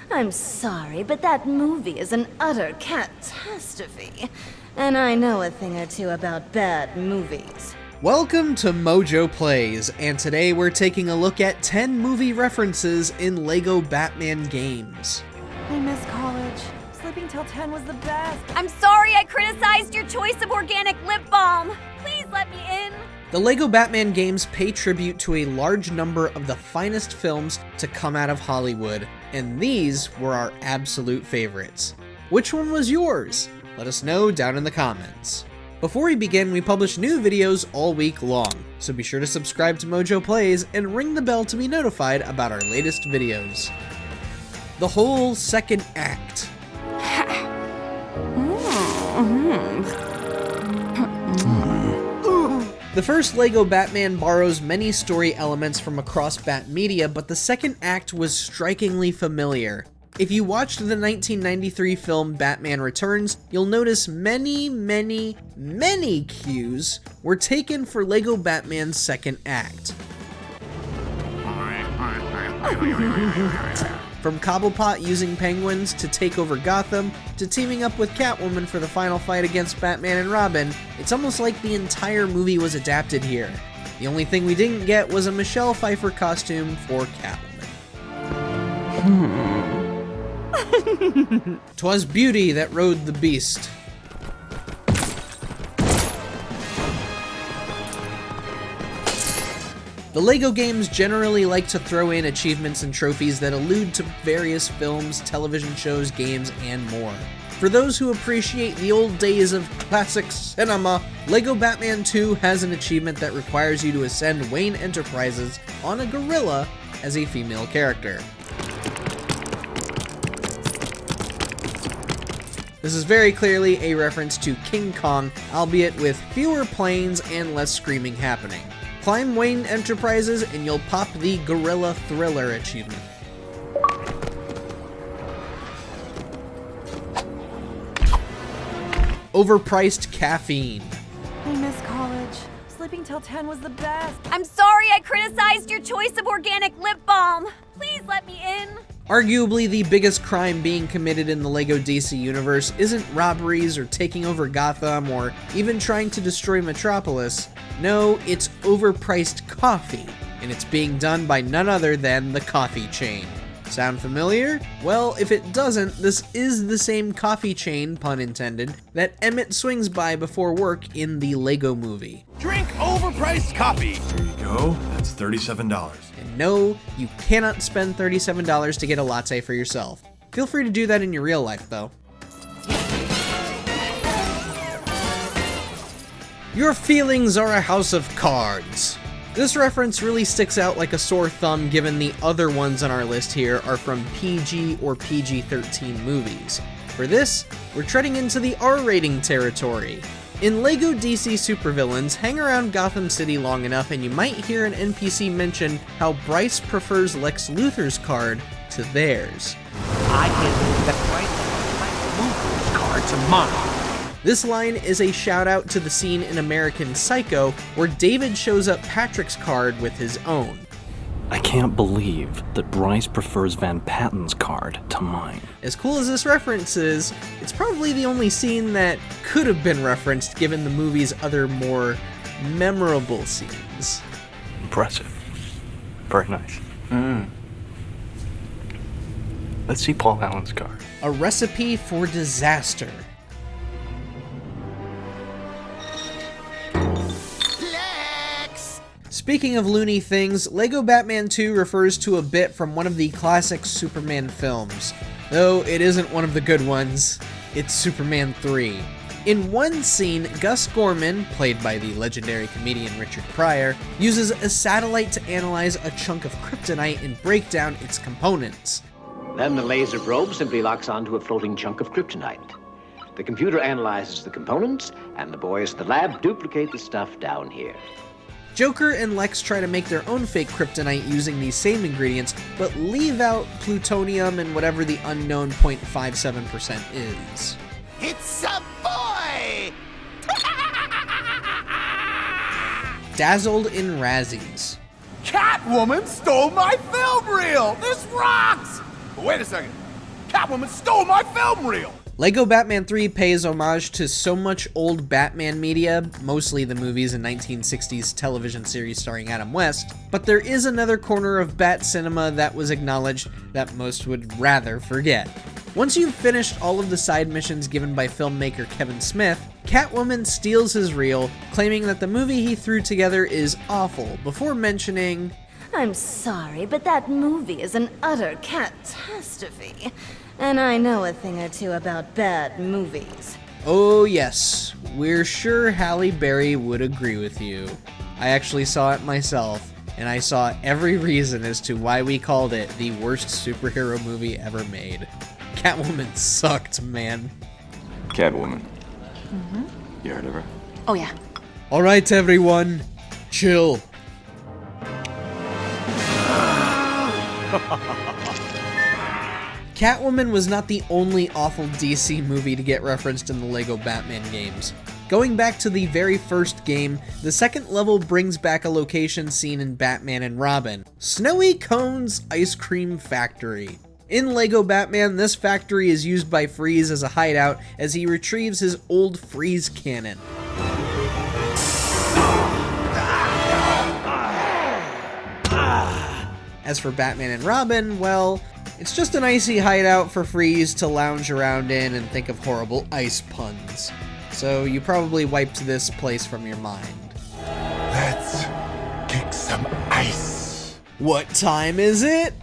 I'm sorry, but that movie is an utter catastrophe. And I know a thing or two about bad movies. Welcome to MojoPlays, and today we're taking a look at 10 movie references in LEGO Batman games. I miss college. Sleeping till 10 was the best. I'm sorry I criticized your choice of organic lip balm. Please let me in. The LEGO Batman games pay tribute to a large number of the finest films to come out of Hollywood, and these were our absolute favorites. Which one was yours? Let us know down in the comments. Before we begin, we publish new videos all week long, so be sure to subscribe to MojoPlays and ring the bell to be notified about our latest videos. The whole second act. The first LEGO Batman borrows many story elements from across Bat Media, but the second act was strikingly familiar. If you watched the 1993 film Batman Returns, you'll notice many cues were taken for LEGO Batman's second act. From Cobblepot using penguins to take over Gotham, to teaming up with Catwoman for the final fight against Batman and Robin, it's almost like the entire movie was adapted here. The only thing we didn't get was a Michelle Pfeiffer costume for Catwoman. Twas beauty that rode the beast. The LEGO games generally like to throw in achievements and trophies that allude to various films, television shows, games, and more. For those who appreciate the old days of classic cinema, LEGO Batman 2 has an achievement that requires you to ascend Wayne Enterprises on a gorilla as a female character. This is very clearly a reference to King Kong, albeit with fewer planes and less screaming happening. Climb Wayne Enterprises and you'll pop the Gorilla Thriller achievement. Overpriced Caffeine. I miss college. Sleeping till 10 was the best. I'm sorry I criticized your choice of organic lip balm. Please let me in. Arguably the biggest crime being committed in the LEGO DC universe isn't robberies or taking over Gotham or even trying to destroy Metropolis. No, it's overpriced coffee, and it's being done by none other than the coffee chain. Sound familiar? Well, if it doesn't, this is the same coffee chain, pun intended, that Emmett swings by before work in the LEGO movie. Drink overpriced coffee. There you go. That's $37. And no, you cannot spend $37 to get a latte for yourself. Feel free to do that in your real life, though. Your feelings are a house of cards. This reference really sticks out like a sore thumb given the other ones on our list here are from PG or PG-13 movies. For this, we're treading into the R-rating territory. In LEGO DC Supervillains, hang around Gotham City long enough and you might hear an NPC mention how Bryce prefers Lex Luthor's card to theirs. I give that Lex Luthor's card to mine. This line is a shout out to the scene in American Psycho where David shows up Patrick's card with his own. I can't believe that Bryce prefers Van Patten's card to mine. As cool as this reference is, it's probably the only scene that could have been referenced given the movie's other more memorable scenes. Impressive. Very nice. Let's see Paul Allen's card. A recipe for disaster. Speaking of loony things, LEGO Batman 2 refers to a bit from one of the classic Superman films. Though it isn't one of the good ones, it's Superman 3. In one scene, Gus Gorman, played by the legendary comedian Richard Pryor, uses a satellite to analyze a chunk of kryptonite and break down its components. Then the laser probe simply locks onto a floating chunk of kryptonite. The computer analyzes the components, and the boys in the lab duplicate the stuff down here. Joker and Lex try to make their own fake kryptonite using these same ingredients, but leave out plutonium and whatever the unknown 0.57% is. It's a boy! Dazzled in Razzies. Catwoman stole my film reel! This rocks! But wait a second. Catwoman stole my film reel! Lego Batman 3 pays homage to so much old Batman media, mostly the movies and 1960s television series starring Adam West, but there is another corner of Bat cinema that was acknowledged that most would rather forget. Once you've finished all of the side missions given by filmmaker Kevin Smith, Catwoman steals his reel, claiming that the movie he threw together is awful, before mentioning, I'm sorry, but that movie is an utter catastrophe. And I know a thing or two about bad movies. oh yes, we're sure Halle Berry would agree with you. I actually saw it myself, and I saw every reason as to why we called it the worst superhero movie ever made. Catwoman sucked, man. Catwoman. You heard of her? Oh, yeah. Alright everyone, chill. Catwoman was not the only awful DC movie to get referenced in the Lego Batman games. Going back to the very first game, the second level brings back a location seen in Batman and Robin, Snowy Cone's Ice Cream Factory. In Lego Batman, this factory is used by Freeze as a hideout as he retrieves his old Freeze cannon. As for Batman and Robin, well, it's just an icy hideout for Freeze to lounge around in and think of horrible ice puns. So you probably wiped this place from your mind. Let's kick some ice. What time is it?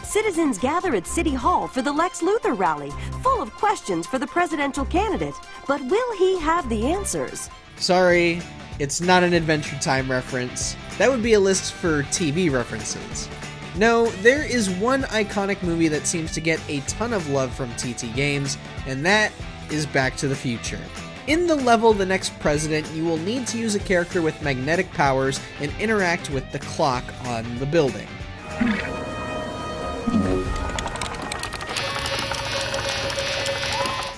Citizens gather at City Hall for the Lex Luthor rally, full of questions for the presidential candidate. But will he have the answers? Sorry, it's not an Adventure Time reference. That would be a list for TV references. No, there is one iconic movie that seems to get a ton of love from TT Games, and that is Back to the Future. In the level The Next President, you will need to use a character with magnetic powers and interact with the clock on the building.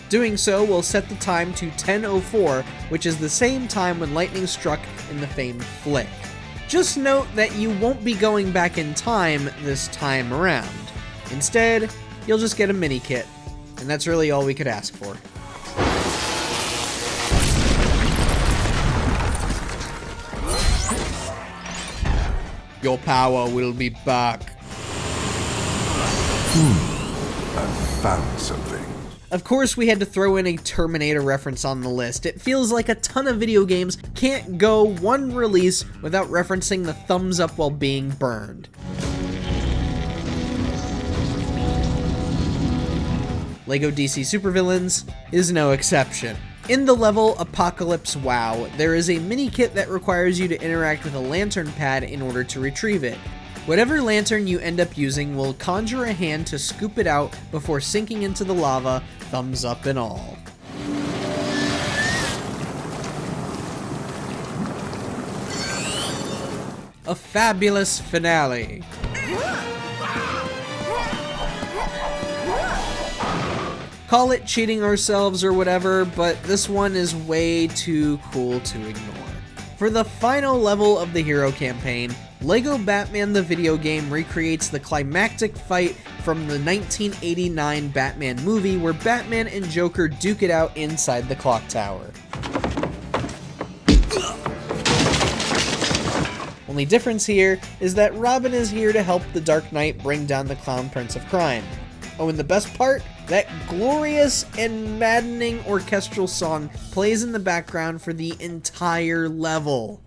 Doing so will set the time to 10:04, which is the same time when lightning struck in the famed flick. Just note that you won't be going back in time this time around. Instead, you'll just get a mini kit, and that's really all we could ask for. Your power will be back. I found something. Of course, we had to throw in a Terminator reference on the list. It feels like a ton of video games can't go one release without referencing the thumbs up while being burned. Lego DC Supervillains is no exception. In the level Apocalypse WoW, there is a mini kit that requires you to interact with a lantern pad in order to retrieve it. Whatever lantern you end up using will conjure a hand to scoop it out before sinking into the lava, thumbs up and all. A fabulous finale. Call it cheating ourselves or whatever, but this one is way too cool to ignore. For the final level of the hero campaign, Lego Batman the video game recreates the climactic fight from the 1989 Batman movie where Batman and Joker duke it out inside the clock tower. Only difference here is that Robin is here to help the Dark Knight bring down the Clown Prince of Crime. Oh, and the best part? That glorious and maddening orchestral song plays in the background for the entire level.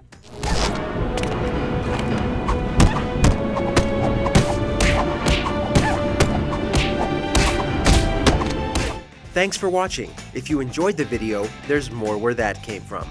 Thanks for watching. If you enjoyed the video, there's more where that came from.